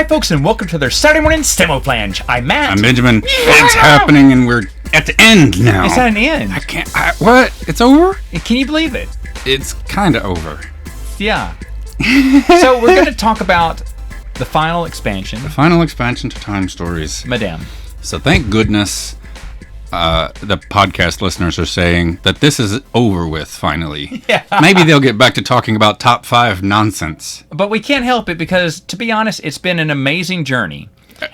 Hi, folks, and welcome to their Saturday morning Samoflange. I'm Matt. I'm Benjamin. It's happening, and we're at the end now. It's at an end. I can't. What? It's over? Can you believe it? It's kind of over. Yeah. So we're going to talk about the final expansion. The final expansion to Time Stories. Madame. So thank goodness the podcast listeners are saying that this is over with, finally. Yeah. Maybe they'll get back to talking about top 5 nonsense. But we can't help it because, to be honest, it's been an amazing journey.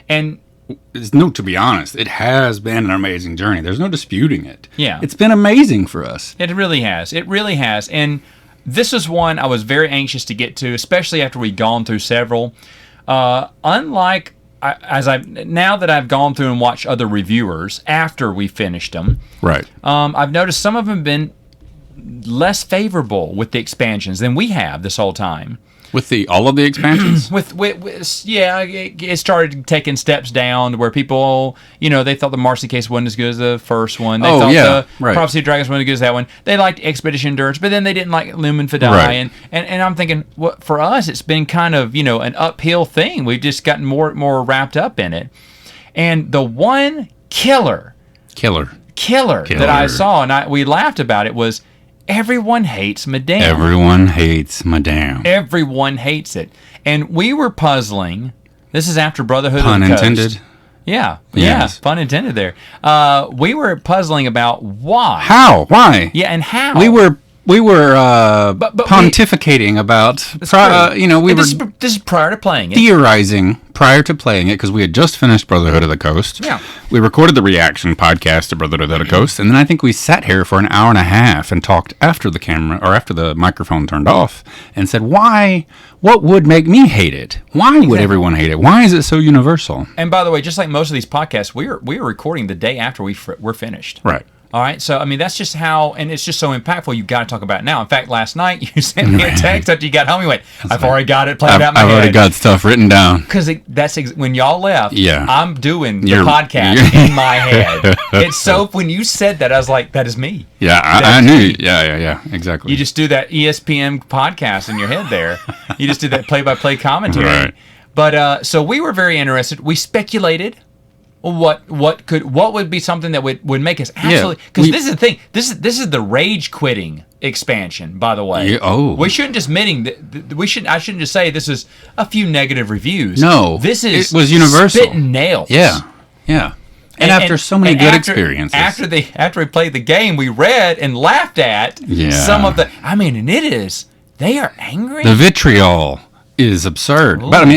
And to be honest, it has been an amazing journey. There's no disputing it. Yeah. It's been amazing for us. It really has. It really has. And this is one I was very anxious to get to, especially after we'd gone through several. Unlike now that I've gone through and watched other reviewers after we finished them, right? I've noticed some of them have been less favorable with the expansions than we have this whole time. With all of the expansions? It started taking steps down to where people, they thought the Marcy case wasn't as good as the first one. They thought the Prophecy of Dragons wasn't as good as that one. They liked Expedition Endurance, but then they didn't like Lumen Fidei. Right. And I'm thinking, for us, it's been kind of, an uphill thing. We've just gotten more wrapped up in it. And the one killer that I saw, and we laughed about it, was everyone hates Madame. Everyone hates Madame. Everyone hates it. And we were puzzling. This is after Brotherhood Pun of the Coast. intended. Yeah. Yes. Yeah, pun intended there. We were puzzling about why. How? Why? Yeah, and how. We were pontificating about, this is prior to playing it. Theorizing prior to playing it, because we had just finished Brotherhood of the Coast. Yeah. We recorded the reaction podcast to Brotherhood of the Coast, and then I think we sat here for an hour and a half and talked after the microphone turned off, and said, why? What would make me hate it? Why would everyone hate it? Why is it so universal? And by the way, just like most of these podcasts, we were recording the day after we're finished. Right. All right, so that's just how, and it's just so impactful. You got to talk about it now. In fact, last night you sent me a text after you got home. You went, "I've already got it planned out in my head." I've already got stuff written down. Because when y'all left, yeah, I'm doing the podcast in my head. It's so when you said that, I was like, "That is me." Yeah, I knew. Yeah, exactly. You just do that ESPN podcast in your head there. You just do that play-by-play commentary. Right. But so we were very interested. We speculated. What would be something that would make us absolutely, because this is the thing, this is the rage quitting expansion, by the way. We shouldn't just I shouldn't just say this is a few negative reviews. No, it was universal. Spitting nails. Yeah. And after so many good experiences, after we played the game, we read and laughed at some of the. And it is, they are angry. The vitriol is absurd. Ooh. But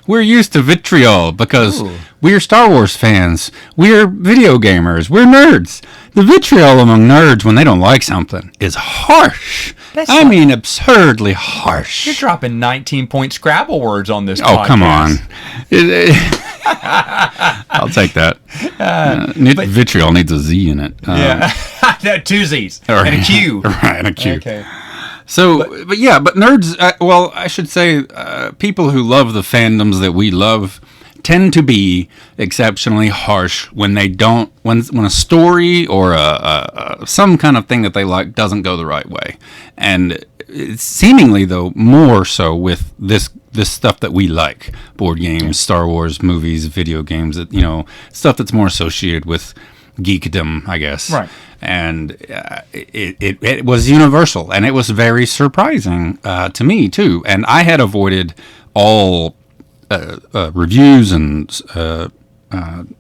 we're used to vitriol because we're Star Wars fans. We're video gamers. We're nerds. The vitriol among nerds when they don't like something is harsh. Absurdly harsh. You're dropping 19-point Scrabble words on this podcast. Oh, come on. I'll take that. Vitriol needs a Z in it. Two Z's and a Q. Right, and a Q. Okay. So, but nerds, I should say, people who love the fandoms that we love tend to be exceptionally harsh when they don't, when a story or some kind of thing that they like doesn't go the right way. And it's seemingly, though, more so with this stuff that we like, board games, Star Wars movies, video games, stuff that's more associated with geekdom, I guess. Right. And it was universal, and it was very surprising to me too. And I had avoided all reviews and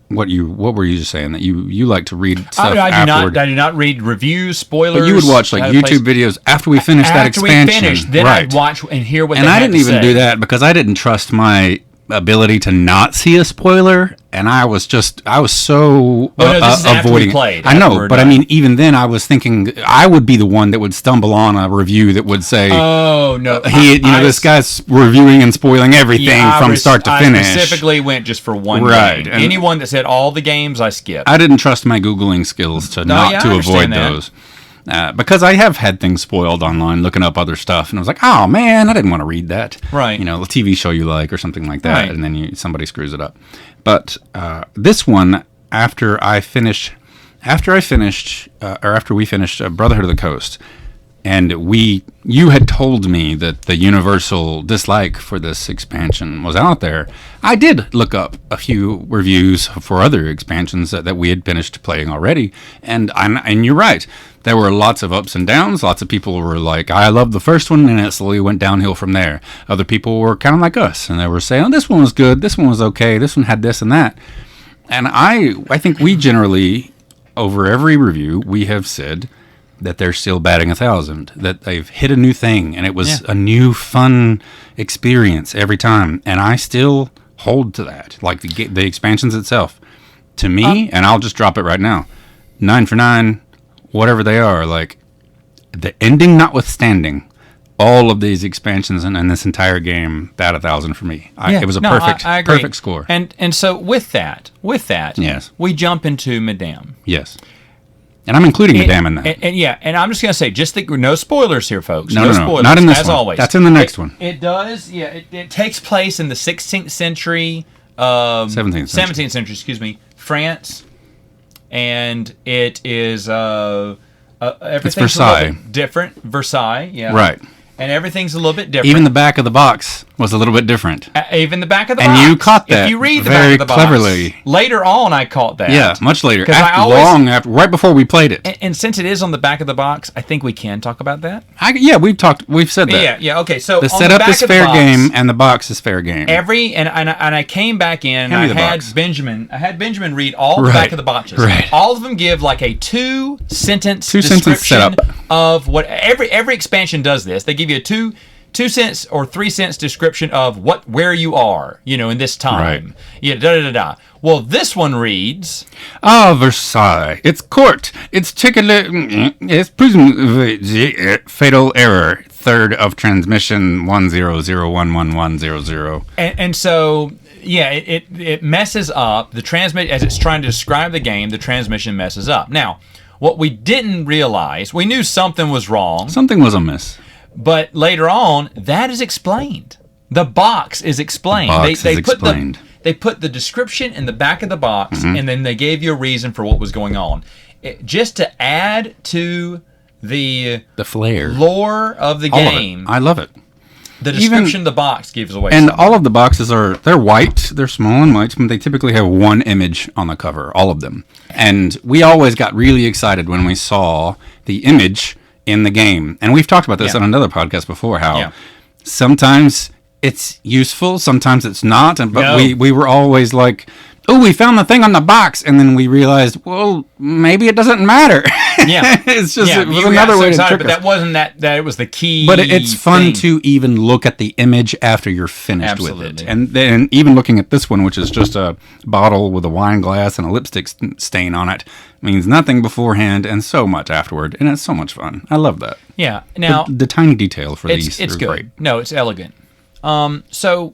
what were you just saying that you like to read stuff afterward? I do not read reviews, spoilers. But you would watch YouTube videos after we finished that expansion. After we finished, then I'd watch and hear what. And they I had didn't to even say. do that because I didn't trust my ability to not see a spoiler, and I was so avoiding. I know, but even then, I was thinking I would be the one that would stumble on a review that would say, "Oh no, this guy's reviewing and spoiling everything from start to finish." I specifically went just for one game. And anyone that said all the games, I skipped. I didn't trust my Googling skills to avoid those. Because I have had things spoiled online looking up other stuff, and I was like, oh man, I didn't want to read that. Right. A TV show you like or something like that, right. And then somebody screws it up. But this one, after we finished Brotherhood of the Coast, And you had told me that the universal dislike for this expansion was out there. I did look up a few reviews for other expansions that we had finished playing already, and you're right. There were lots of ups and downs. Lots of people were like, I love the first one, and it slowly went downhill from there. Other people were kind of like us, and they were saying, oh, this one was good, this one was okay, this one had this and that. And I think we generally, over every review, we have said that they're still batting 1,000, that they've hit a new thing, and it was a new fun experience every time. And I still hold to that, like the expansions itself. To me, and I'll just drop it right now, 9 for 9, whatever they are, like the ending notwithstanding, all of these expansions and this entire game bat 1,000 for me. It was a perfect score. And so with that, yes, we jump into Madame. Yes. And I'm including Madame in that. And I'm just going to say, just think, no spoilers here, folks. No spoilers, not in this as one. always. That's in the next one. It does, it takes place in the 16th century, 17th century, excuse me, France, and it is everything's Versailles. a little bit different. Versailles, yeah. Right. And everything's a little bit different. Even the back of the box was a little bit different. Even the back of the box. And you caught that if you read the very back of the cleverly. box. Later on, I caught that. Yeah, much later. After, right before we played it. And since it is on the back of the box, I think we can talk about that. We've said that. Yeah, okay. So the setup is fair game, and the box is fair game. And I came back in, and I had Benjamin read all the back of the boxes. Right. All of them give like a two-sentence description setup of what every expansion does this. They give you a 2 cents or 3 cents description of where you are, in this time. Right. Yeah, Well, this one reads, Versailles. It's court. It's presumed fatal error. Third of transmission 100111100. And so it messes up the transmit as it's trying to describe the game. The transmission messes up. Now, what we didn't realize, we knew something was wrong. Something was amiss. But later on, that is explained. The box is explained. They put the description in the back of the box, and then they gave you a reason for what was going on. Just to add to the flair, lore of the game. I love it. The description of the box gives away and something. All of the boxes they're white, they're small and white, but they typically have one image on the cover, all of them. And we always got really excited when we saw the image in the game. And we've talked about this on another podcast before, how sometimes it's useful, sometimes it's not. But we were always like, oh, we found the thing on the box, and then we realized, well, maybe it doesn't matter. Yeah. It's just it was another way to trick us. But that wasn't that it was the key. But it's fun to even look at the image after you're finished with it. And then even looking at this one, which is just a bottle with a wine glass and a lipstick stain on it, means nothing beforehand and so much afterward. And it's so much fun. I love that. Yeah. Now the tiny detail for these it's are good. Great. No, it's elegant. So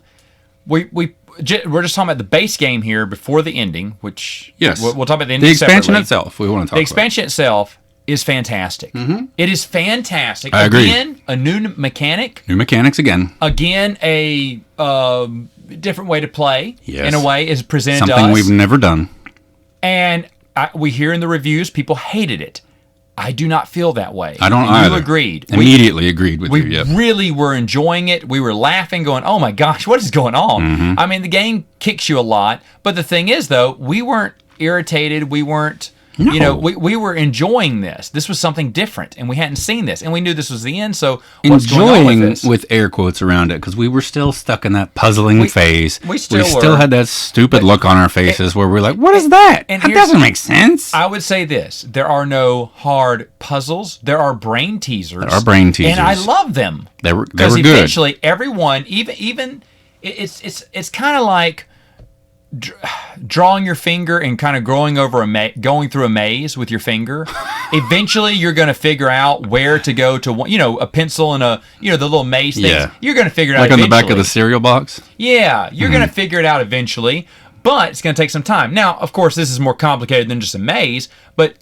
we're just talking about the base game here before the ending, which we'll talk about the ending. The expansion separately. itself, we want to talk about. The expansion itself is fantastic. Mm-hmm. It is fantastic. I agree. Again, a new mechanic. New mechanics again. Again, a different way to play. Yes. In a way, is presented to us. Something we've never done. And we hear in the reviews people hated it. I do not feel that way. I don't either. You agreed. Immediately agreed with you. We really were enjoying it. We were laughing, going, oh my gosh, what is going on? Mm-hmm. I mean, the game kicks you a lot. But the thing is, though, we weren't irritated. We weren't, we were enjoying this. This was something different, and we hadn't seen this. And we knew this was the end, so what's going on with this? With air quotes around it, because we were still stuck in that puzzling phase. We still had that stupid look on our faces where we're like, what is that? That doesn't make sense. I would say this. There are no hard puzzles. There are brain teasers. And I love them. They were good. Because eventually everyone, even it's kind of like drawing your finger and kind of going through a maze with your finger. Eventually you're going to figure out where to go to one, a pencil and the little maze things. Yeah. You're going to figure it out like eventually. On the back of the cereal box. Yeah, you're going to figure it out eventually, but it's going to take some time. Now, of course, this is more complicated than just a maze, but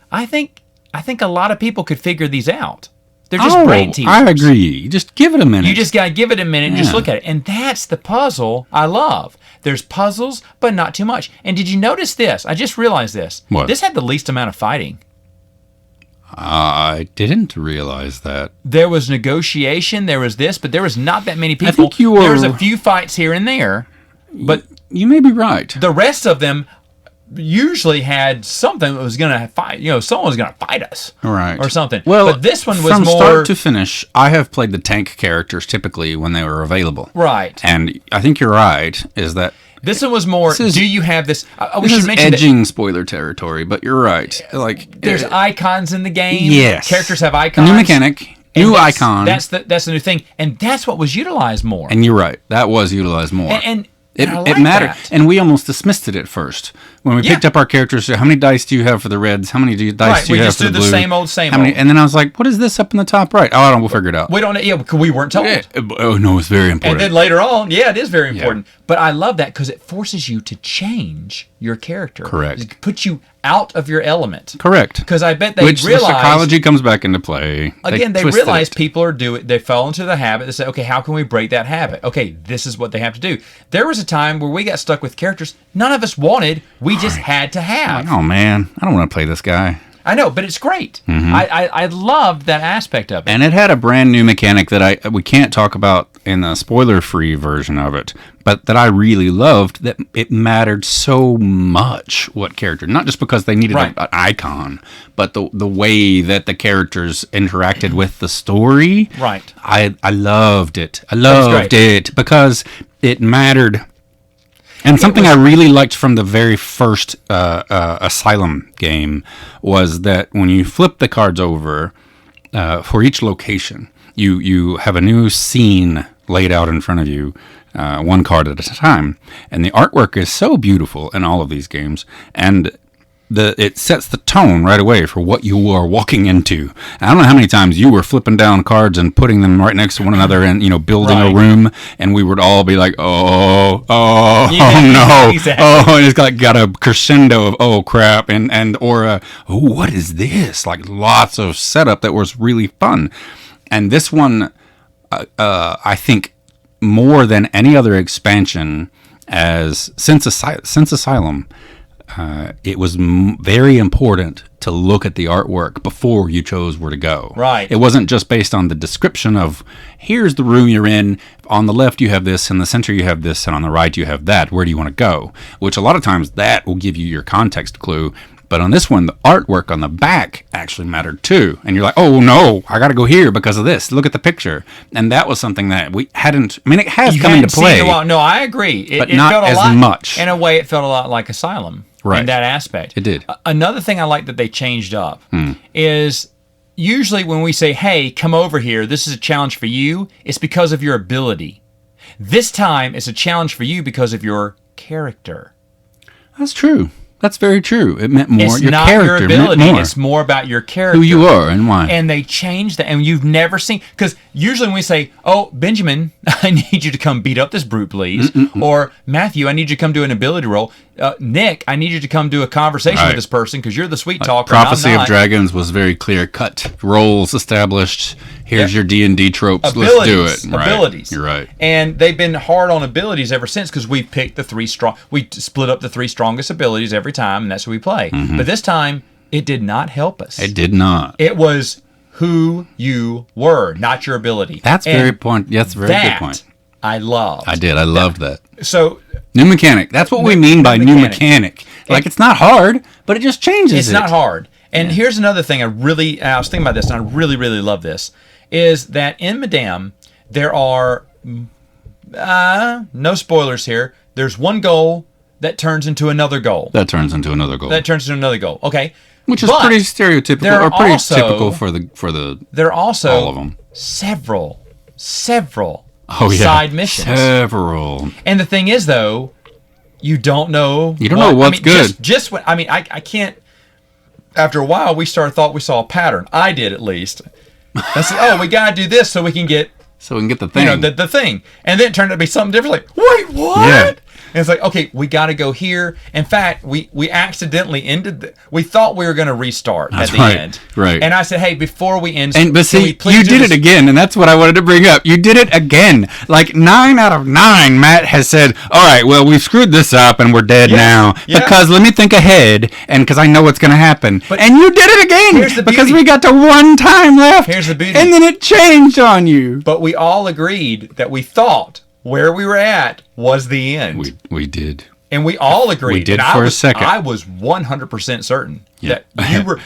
I think a lot of people could figure these out. They're just brain teasers. I agree. Just give it a minute. You just got to give it a minute and just look at it. And that's the puzzle I love. There's puzzles, but not too much. And did you notice this? I just realized this. What? This had the least amount of fighting. I didn't realize that. There was negotiation, there was this, but there was not that many people. I think you were... There was a few fights here and there, but you may be right. The rest of them usually had something that was going to fight. Someone was going to fight us, right, or something. Well, but this one was from more start to finish. I have played the tank characters typically when they were available, right? And I think you're right. Is that this one was more? Do you have this? We this should is mention edging spoiler territory, but you're right. Like there's icons in the game. Yes, characters have icons. A new mechanic. New icon. That's the new thing, and that's what was utilized more. And you're right. That was utilized more. And it like mattered. that. And we almost dismissed it at first. When we picked up our characters, how many dice do you have for the reds? How many dice do you have for the blue? We just did the same old. And then I was like, what is this up in the top right? Oh, I don't know. We'll figure it out. We don't. Yeah, because we weren't told. Oh, no, it's very important. And then later on, it is very important. Yeah. But I love that because it forces you to change your character. Correct. It puts you out of your element. Correct. Because I bet they realize... Which the psychology comes back into play. Again, they realize people are doing... They fall into the habit. They say, okay, how can we break that habit? Okay, this is what they have to do. There was a time where we got stuck with characters none of us wanted. We just had to have. Like, oh, man, I don't want to play this guy. I know, but it's great. Mm-hmm. I loved that aspect of it. And it had a brand new mechanic that we can't talk about in the spoiler-free version of it, but that I really loved, that it mattered so much what character, not just because they needed an icon, but the way that the characters interacted with the story. Right. I loved it. I loved it because it mattered. And something I really liked from the very first Asylum game was that when you flip the cards over for each location, you have a new scene laid out in front of you, one card at a time. And the artwork is so beautiful in all of these games. And it sets the tone right away for what you are walking into. I don't know how many times you were flipping down cards and putting them right next to one another and, building a room, and we would all be like, oh no. Exactly. Oh, and it's got a crescendo of, oh crap, or what is this? Like lots of setup that was really fun. And this one, I think more than any other expansion since Asylum, it was very important to look at the artwork before you chose where to go. Right. It wasn't just based on the description of, here's the room you're in, on the left you have this, in the center you have this, and on the right you have that. Where do you want to go? Which a lot of times that will give you your context clue. But on this one, the artwork on the back actually mattered too. And you're like, oh no, I got to go here because of this. Look at the picture. And that was something that we hadn't, it has come into play. No, I agree. But not felt as much. In a way, it felt a lot like Asylum. Right. In that aspect. It did. Another thing I like that they changed up is usually when we say, hey, come over here, this is a challenge for you, it's because of your ability. This time, it's a challenge for you because of your character. That's true. That's very true. It meant more. It's your not character your ability. Meant more. It's more about your character. Who you are and why. And they changed that. And you've never seen... Because usually when we say, oh, Benjamin, I need you to come beat up this brute, please. Or, Matthew, I need you to come do an ability roll. Nick, I need you to come do a conversation with this person because you're the sweet talker. Prophecy of Dragons was very clear cut. Roles established. Here's your D&D tropes. Abilities, Let's do it. Abilities. You're right. And they've been hard on abilities ever since because we picked the three strong... We split up the three strongest abilities every time, and that's what we play. But this time, it did not help us. It did not. It was who you were, not your ability. That's very point. That's a very good point. I loved. I did. I loved that. So... New mechanic. That's what we mean by new mechanic. Like, it's not hard, but it just changes It's not hard. And here's another thing I was thinking about this, and I really, really love this, is that in Madame, there are, no spoilers here, there's one goal that turns into another goal. That turns into another goal. Okay. Which is pretty stereotypical, or pretty typical for the there are also all of them. several side missions. Several. And the thing is, though, you don't know. You don't know what's good. Just when I can't. After a while, thought we saw a pattern. I did, at least. I said, we gotta do this so we can get the thing. The thing. And then it turned out to be something different. Like, wait, what? And it's like, okay, we got to go here. In fact, we accidentally ended. We thought we were going to restart at the end. Right. And I said, hey, before we end, but see, you did it again, and that's what I wanted to bring up. You did it again. Like 9 out of 9, Matt has said, all right, well, we've screwed this up and we're dead now. Yeah. Because let me think ahead, and because I know what's going to happen. And you did it again because we got to one time left. Here's the beauty. And then it changed on you. But we all agreed that we thought where we were at was the end. We did. And we all agreed. We did and for a second. I was 100% certain that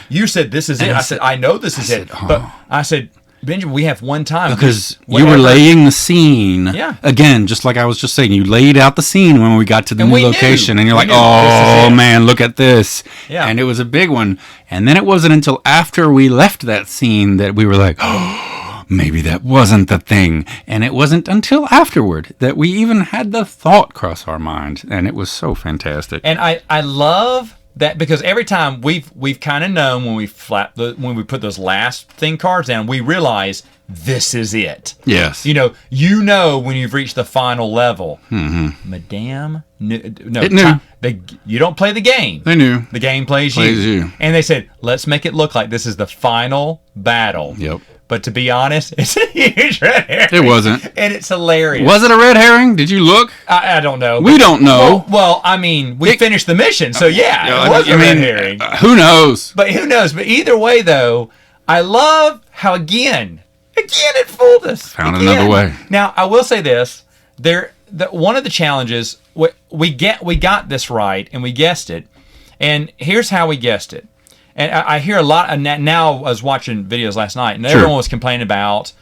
you said this is it. I said, I know this is it. But I said, Benjamin, we have one time. Because you were laying the scene. Yeah. Again, just like I was just saying, you laid out the scene when we got to the new location. And you're like, oh, man, look at this. Yeah. And it was a big one. And then it wasn't until after we left that scene that we were like, oh, maybe that wasn't the thing. And it wasn't until afterward that we even had the thought cross our mind. And it was so fantastic. And I love that because every time we've kind of known when we when we put those last thing cards down, we realize this is it. Yes. You know when you've reached the final level. Mm-hmm. Madame, it knew. You don't play the game. They knew. The game plays you. And they said, let's make it look like this is the final battle. Yep. But to be honest, it's a huge red herring. It wasn't. And it's hilarious. Was it a red herring? Did you look? I don't know. We don't know. Well, I mean, we finished the mission, so yeah, it was a red herring. Who knows? But who knows? But either way, though, I love how, again, it fooled us. Found another way. Now, I will say this. One of the challenges, we got this right, and we guessed it. And here's how we guessed it. And I hear a lot, and now I was watching videos last night, and everyone was complaining about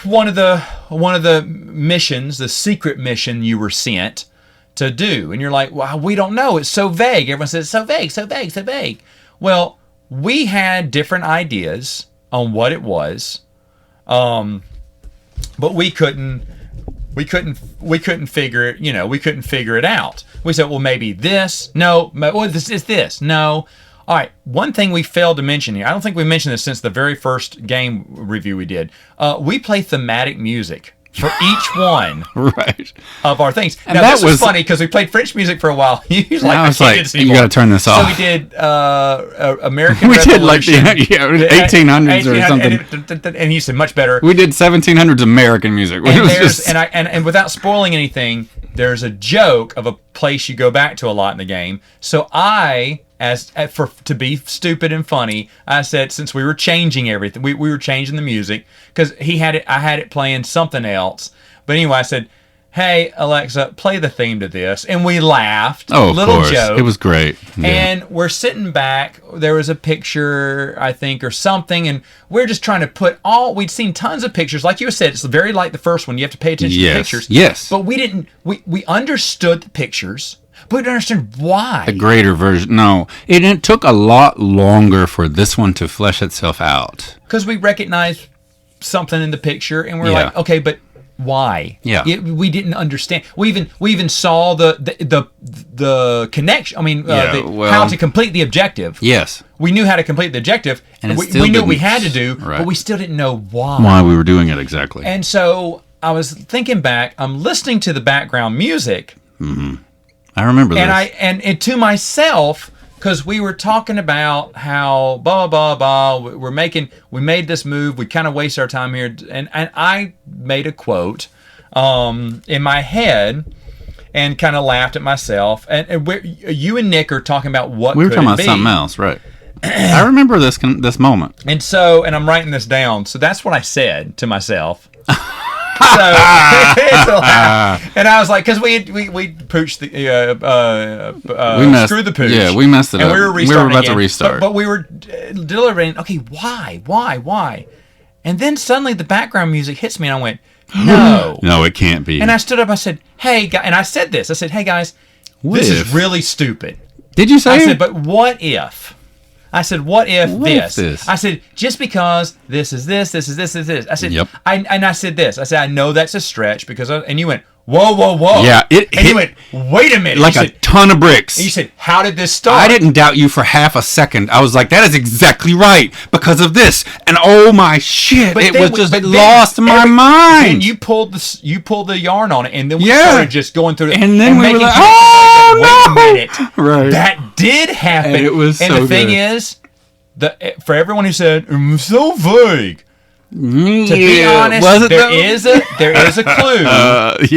one of the missions, the secret mission you were sent to do. And you're like, well, we don't know. It's so vague. Everyone says, so vague, so vague, so vague. Well, we had different ideas on what it was, but we couldn't figure it, we couldn't figure it out. We said, well, maybe this. No. Well, this is this. No. All right, one thing we failed to mention here, I don't think we mentioned this since the very first game review we did. We play thematic music for each one of our things. And now, this was funny because we played French music for a while. He was like, I can't do this anymore. You got to turn this off. So we did American We Revolution. did like the 1800s or something. And he said, much better. We did 1700s American music. And without spoiling anything, there's a joke of a place you go back to a lot in the game. So to be stupid and funny, I said, since we were changing everything, we were changing the music because I had it playing something else. But anyway, I said, hey, Alexa, play the theme to this. And we laughed. Oh, of course. Joke. It was great. Yeah. And we're sitting back. There was a picture, I think, or something. And we're just trying to we'd seen tons of pictures. Like you said, it's very like the first one. You have to pay attention to pictures. Yes. But we understood the pictures. But we don't understand why. The greater version. No. It took a lot longer for this one to flesh itself out. Because we recognized something in the picture, and we're like, okay, but why? Yeah. We didn't understand. We even saw the connection. I mean, how to complete the objective. Yes. We knew how to complete the objective, and we knew what we had to do, but we still didn't know why. Why we were doing it exactly. And so I was thinking back. I'm listening to the background music. Mm-hmm. I remember this. And to myself, because we were talking about how blah blah blah we made this move, we kind of waste our time here, and I made a quote in my head and kind of laughed at myself. And you and Nick are talking about what we were talking about something else, right? I remember this moment. And I'm writing this down. So that's what I said to myself. And I was like, because we pooched screwed the pooch. Yeah, we messed it up. We were about to restart. But we were deliberating, okay, why? And then suddenly the background music hits me and I went, no. No, it can't be. And I stood up, I said, hey, guys, and I said this. I said, hey, guys, this is really stupid. Did you say I said, but what if? I said, what if this? I said, just because this is this. I said, yep. I said this. I said, I know that's a stretch because, and you went, whoa, whoa, whoa. Yeah, it and hit you went, wait a minute. like a ton of bricks. And you said, how did this start? I didn't doubt you for half a second. I was like, that is exactly right because of this. And oh my shit, But it then was we- just but then lost my mind. And you pulled the yarn on it, and then we Yeah. started just going through it. And then we were making like, connections. oh, Wait a no. minute. Right. That did happen. And it was and so the thing good. is, for everyone who said, so vague, to be Yeah. honest, Was it there though? is a clue.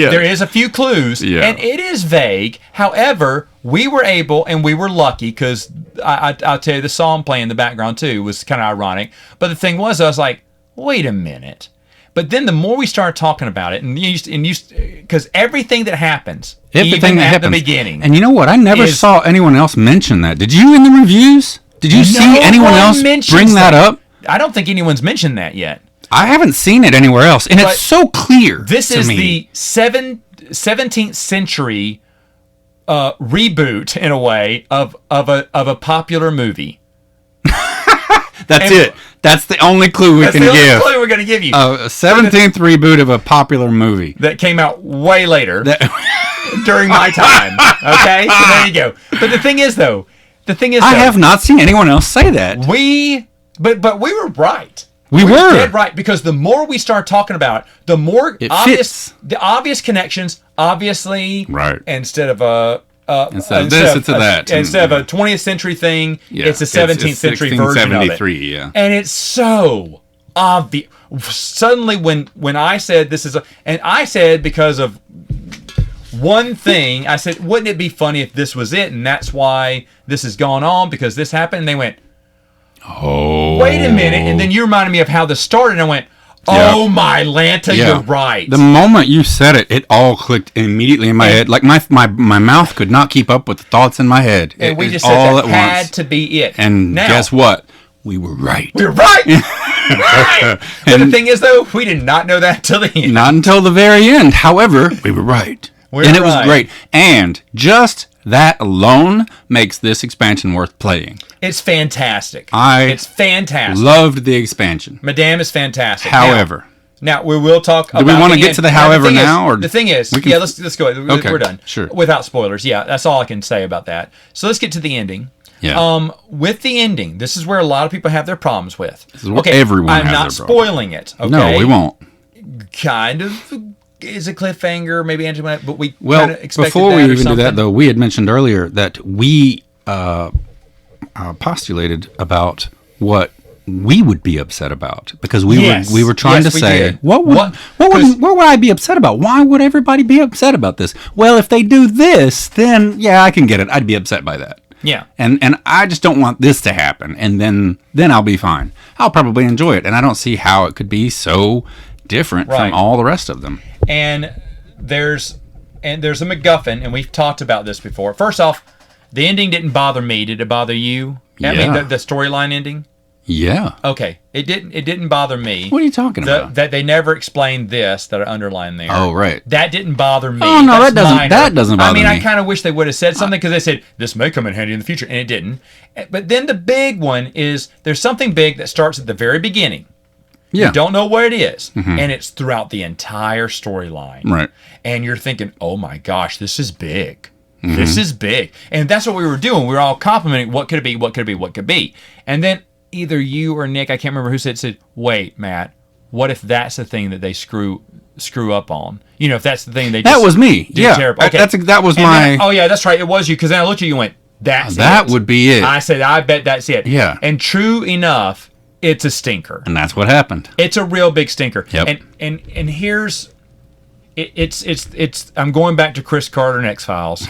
Yeah. There is a few clues, Yeah. and it is vague. However, we were able, and we were lucky, because I'll tell you, the song playing in the background too was kind of ironic. But the thing was, I was like, wait a minute. But then the more we started talking about it, and because everything that happens, even at the beginning, and you know what? I never saw anyone else mention that. Did you in the reviews? Did you see anyone else bring that up? I don't think anyone's mentioned that yet. I haven't seen it anywhere else, and But it's so clear. This to is me. the 17th century reboot, in a way, of a popular movie. That's it. That's the only clue we can That's the give. only clue we're going to give you. A 17th reboot of a popular movie. That came out way later during my time. Okay, so there you go. But the thing is, though, I have not seen anyone else say that. But we were right. We were dead right, because the more we start talking about it, the more It obvious fits. the obvious connections. Obviously, Right. Instead of a Instead of this, it's a that. Instead of a 20th century thing, Yeah, it's a 17th century version of it. 1673, yeah. And it's so obvious. Suddenly, when I said this is and I said, because of one thing, I said, wouldn't it be funny if this was it, and that's why this has gone on, because this happened? And they went, Oh. wait a minute. And then you reminded me of how this started, and I went, oh my Lanta, Yeah. you're right. The moment you said it, it all clicked immediately in my head. Like my mouth could not keep up with the thoughts in my head. and It we was just said all that at had once. to be it. And now, guess what? We were right. we're right. Right. But the thing is, though, we did not know that till the end. Not until the very end. However, we were right. And it was right. great. And just that alone makes this expansion worth playing. It's fantastic. It's fantastic. Loved the expansion. Madame is fantastic. However, now we will talk. Do we want to get to the however now, or the thing is, we can- yeah, let's go. Okay, We're done. sure. Without spoilers, yeah, that's all I can say about that. So let's get to the ending. Yeah. With the ending, this is where a lot of people have their problems with. This is where everyone I'm has not their problems. spoiling it. Okay? No, we won't. Kind of is a cliffhanger, maybe Angela, but we Well, kind of expected before we that or even do that, something. though, we had mentioned earlier that we postulated about what we would be upset about, because we were trying Yes, to we say did. what would I be upset about? Why would everybody be upset about this? Well, if they do this, then yeah, I can get it. I'd be upset by that. Yeah. And I just don't want this to happen, and then I'll be fine. I'll probably enjoy it, and I don't see how it could be so different Right. from all the rest of them. And there's a MacGuffin, and we've talked about this before. First off, the ending didn't bother me. Did it bother you? I mean, Yeah. the storyline ending. Yeah. Okay, it didn't bother me. What are you talking about? That they never explained this that I underlined there. Oh, right. That didn't bother me. Oh, no, That's that minor. doesn't bother I mean, me. I kind of wish they would have said something, because they said this may come in handy in the future, and it didn't. But then the big one is there's something big that starts at the very beginning. Yeah. You don't know what it is, and it's throughout the entire storyline. Right. And you're thinking, oh my gosh, this is big. This is big. And that's what we were doing. We were all complimenting what could it be, what could it be, what could it be. And then either you or Nick, I can't remember who said, wait, Matt, what if that's the thing that they screw up on? You know, if that's the thing they just That was me. do Yeah. terrible. Okay. That was And my... then- oh, yeah, that's right. It was you, because then I looked at you and went, that's That it. would be it. I said, I bet that's it. Yeah. And true enough, it's a stinker. And that's what happened. It's a real big stinker. Yep. And here's it's I'm going back to Chris Carter and X-Files.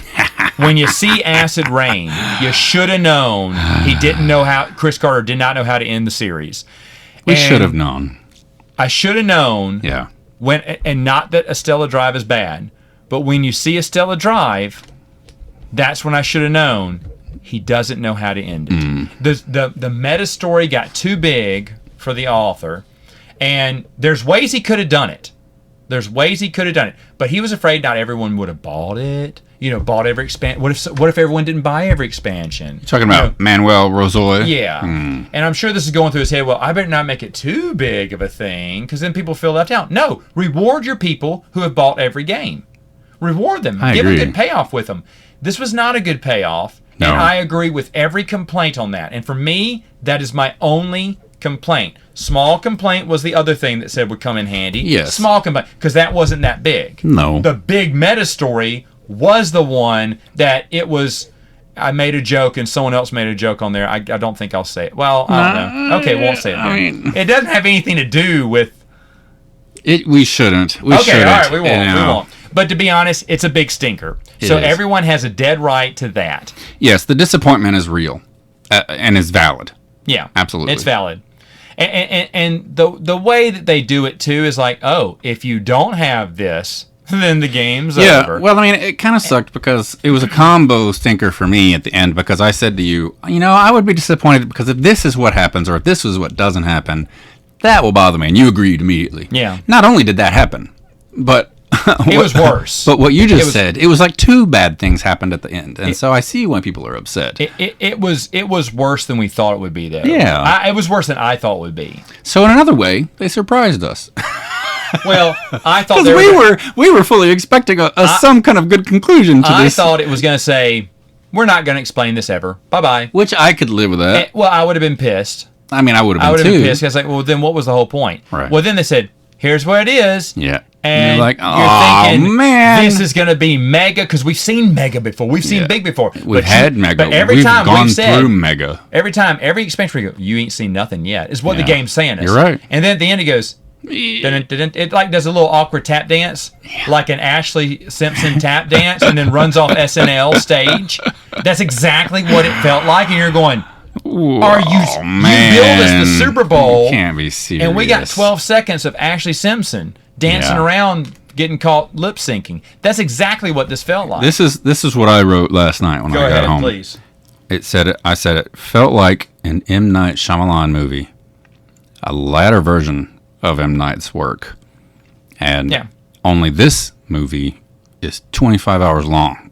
When you see acid rain, you should have known Chris Carter did not know how to end the series. We And should have known. I should have known. Yeah. And not that Estella Drive is bad, but when you see Estella Drive, that's when I should have known he doesn't know how to end it. The meta story got too big for the author, and there's ways he could have done it. But he was afraid not everyone would have bought it. You know, bought every expansion. What if everyone didn't buy every expansion? You're talking about Manuel Rozoy? Yeah. And I'm sure this is going through his head, well, I better not make it too big of a thing, because then people feel left out. No, reward your people who have bought every game. Reward them. I Give agree. a good payoff with them. This was not a good payoff, No. and I agree with every complaint on that. And for me, that is my only complaint. Small complaint was the other thing that said would come in handy. Yes. Small complaint, because that wasn't that big. No. The big meta story was the one that it was. I made a joke and someone else made a joke on there. I don't think I'll say it. Well, I don't know. Okay, won't say it. I mean, it doesn't have anything to do with. We shouldn't. We Okay, shouldn't. all right, we won't. You We know. won't. But to be honest, it's a big stinker. It So is. everyone has a dead right to that. Yes, the disappointment is real and is valid. Yeah, Absolutely. it's valid. And the way that they do it too is like, oh, if you don't have this, then the game's over. Well, I mean, it kind of sucked because it was a combo stinker for me at the end because I said to you, I would be disappointed because if this is what happens or if this is what doesn't happen, that will bother me. And you agreed immediately. Yeah. Not only did that happen, but It was worse. But what you just said, it was like two bad things happened at the end, and so I see why people are upset. It was worse than we thought it would be, though. Yeah. It was worse than I thought it would be. So in another way, they surprised us Well, I thought because we were fully expecting some kind of good conclusion to I this. thought it was going to say, "We're not going to explain this ever. Bye bye." Which I could live with that. Well, I would have been pissed. I mean, I would I have would been have too. been pissed. 'Cause I was like, well, then what was the whole point? Right. Well, then they said, "Here's what it is." Yeah. And you're like, you're oh thinking, man, this is going to be mega, because we've seen mega before. We've seen Yeah. big before. We've had mega. But every We've time gone we've said, through mega. every time, every expansion, we go, you ain't seen nothing yet, is what the Yeah. game's saying us. You're right. And then at the end, it goes, it like does a little awkward tap dance, like an Ashley Simpson tap dance, and then runs off SNL stage. That's exactly what it felt like, and you're going, are you? Man. You billed us the Super Bowl, You can't be serious. and we got 12 seconds of Ashley Simpson dancing Yeah. around, getting caught lip syncing. That's exactly what this felt like. This is what I wrote last night when Go I got ahead, home. please. I said it felt like an M. Night Shyamalan movie, a latter version of M. Night's work, and Yeah. only this movie is 25 hours long.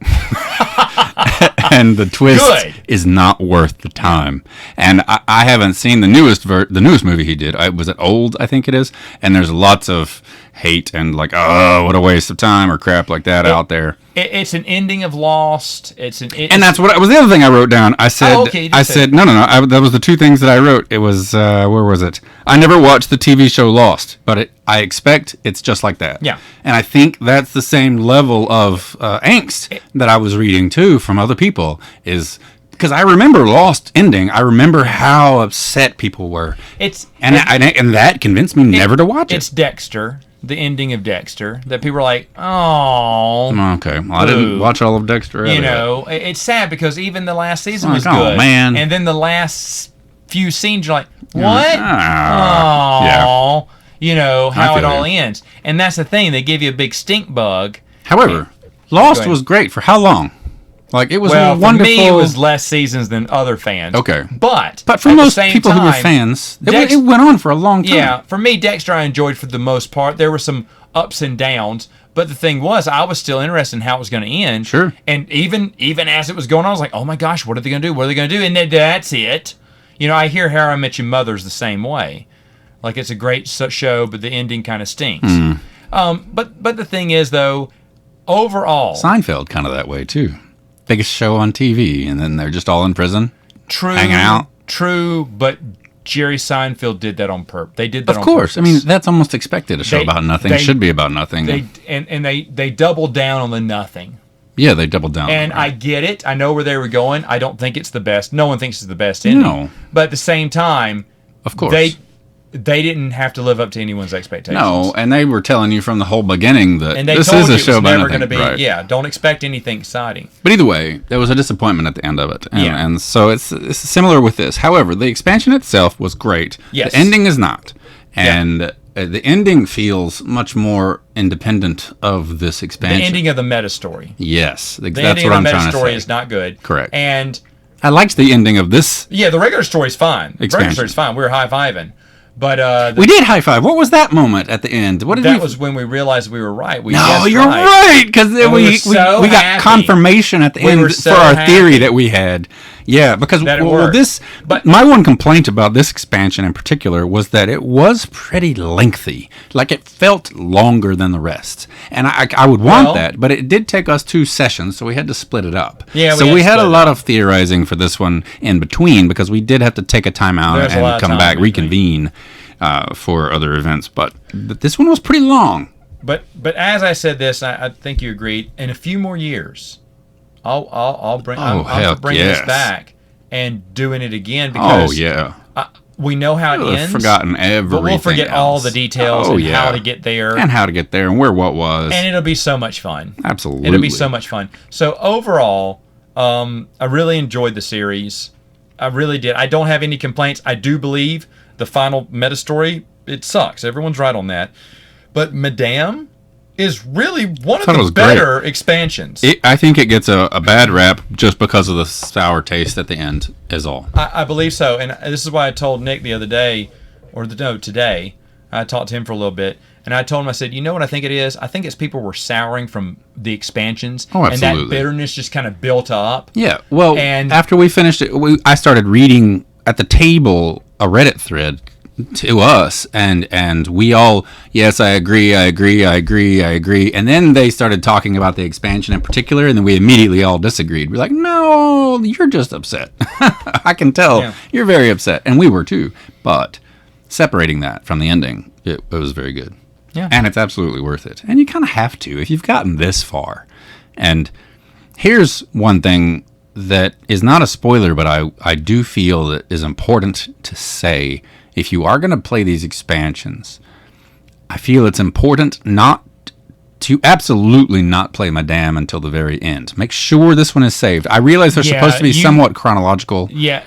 And the twist Good. is not worth the time. And I haven't seen the newest movie he did. Was it Old? I think it is. And there's lots of hate and like, oh, what a waste of time or crap like that out there. It's an ending of Lost. And that's what was the other thing I wrote down. I said, okay, you did say no. That was the two things that I wrote. It was where was it? I never watched the TV show Lost, but I expect it's just like that. Yeah. And I think that's the same level of angst that I was reading too from other people. Is because I remember Lost ending. I remember how upset people were. And that convinced me never to watch it. It's Dexter. The ending of Dexter, that people are like, oh. Okay, well, I didn't watch all of Dexter. You know, it's sad because even the last season was oh, good. Man. And then the last few scenes, you're like, what? Yeah. You know, how it feel all you. ends. And that's the thing. They give you a big stink bug. However, Lost was great for how long? Like, it was Well, wonderful. for me, it was less seasons than other fans. Okay. But for at most the same people who were time, fans, it went on for a long time. Yeah, for me, Dexter I enjoyed for the most part. There were some ups and downs, but the thing was, I was still interested in how it was going to end. Sure. And even as it was going on, I was like, oh my gosh, what are they going to do? What are they going to do? And then that's it. You know, I hear How I Met Your Mother's the same way. Like, it's a great show, but the ending kind of stinks. But the thing is, though, overall, Seinfeld kind of that way, too. Biggest show on TV, and then they're just all in prison, hanging out. True, but Jerry Seinfeld did that on purpose. They did that on Of course. purpose. I mean, that's almost expected. A show about nothing should be about nothing. They doubled down on the nothing. Yeah, they doubled down. And I get it. I know where they were going. I don't think it's the best. No one thinks it's the best ending. No. But at the same time, of course, they didn't have to live up to anyone's expectations. No, and they were telling you from the whole beginning that And they this told is you a show it was about never nothing. going to be. Right. Yeah, don't expect anything exciting. But either way, there was a disappointment at the end of it. And, Yeah. and so it's similar with this. However, the expansion itself was great. Yes. The ending is not. And the ending feels much more independent of this expansion. The ending of the meta story. Yes. The That's ending what of I'm the meta trying to story say. is not good. Correct. And I liked the ending of this. yeah, the regular story's fine. The regular Expansion. story's fine. We were high-fiving. But We did high five. What was that moment at the end? What did that was when we realized we were right. We No, guessed you're right, because And we were so we got happy. confirmation at the We end were so for our happy. theory that we had. Yeah, because that it worked. But my one complaint about this expansion in particular was that it was pretty lengthy. Like, it felt longer than the rest. And I would want that, but it did take us 2 sessions, so we had to split it up. Yeah, so we had a lot of theorizing for this one in between, because we did have to take a time out and come back, reconvene for other events. But this one was pretty long. But as I said this, I think you agreed. In a few more years, I'll bring this back and doing it again, because we know how it ends. We've forgotten everything, but we'll forget all the details and how to get there, and where what was, and it'll be so much fun. Absolutely, it'll be so much fun. So overall, I really enjoyed the series. I really did. I don't have any complaints. I do believe the final meta story, it sucks. Everyone's right on that. But Madame is really one of the better expansions. I think it gets a bad rap just because of the sour taste at the end, is all. I believe so. And this is why I told Nick the other day, today, I talked to him for a little bit, and I told him, I said, you know what I think it is? I think it's people were souring from the expansions. Oh, absolutely. And that bitterness just kind of built up. Yeah, well, and after we finished it, I started reading at the table a Reddit thread to us, and we all, yes, I agree, and then they started talking about the expansion in particular, and then we immediately all disagreed. We're like, no, you're just upset. I can tell you're very upset, and we were too, but separating that from the ending, it was very good. Yeah. And it's absolutely worth it, and you kind of have to if you've gotten this far. And here's one thing that is not a spoiler, but I do feel that is important to say. If you are going to play these expansions, I feel it's important to absolutely not play Madame until the very end. Make sure this one is saved. I realize they're supposed to be somewhat chronological. Yeah.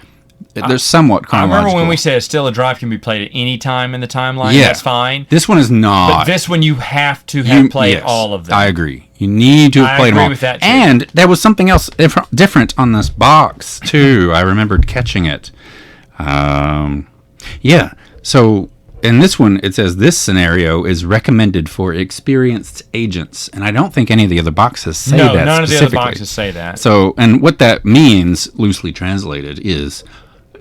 They're somewhat chronological. I remember when we said Still a Drive can be played at any time in the timeline. Yeah. That's fine. This one is not. But this one you have to have played all of them. I agree. You need to have played them all. I agree with that too. And there was something else different on this box, too. I remembered catching it. Yeah, so in this one, it says this scenario is recommended for experienced agents, and I don't think any of the other boxes say that specifically. No, none of the other boxes say that. So, and what that means, loosely translated, is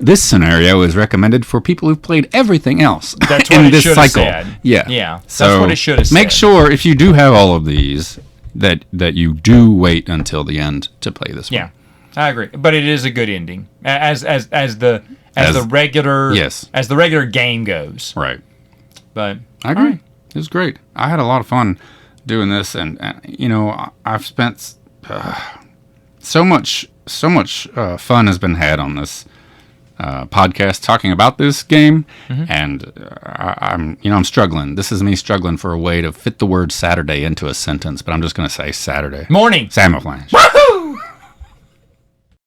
this scenario is recommended for people who've played everything else that's what in it this cycle. Said. Yeah, so that's what it should have said. Make sure if you do have all of these that you do wait until the end to play this one. Yeah, I agree, but it is a good ending as the regular game goes. Right. But I agree. Right. It was great. I had a lot of fun doing this, and you know, I've spent so much fun has been had on this podcast talking about this game, and I'm struggling. This is me struggling for a way to fit the word Saturday into a sentence, but I'm just going to say Saturday morning. Samoflange.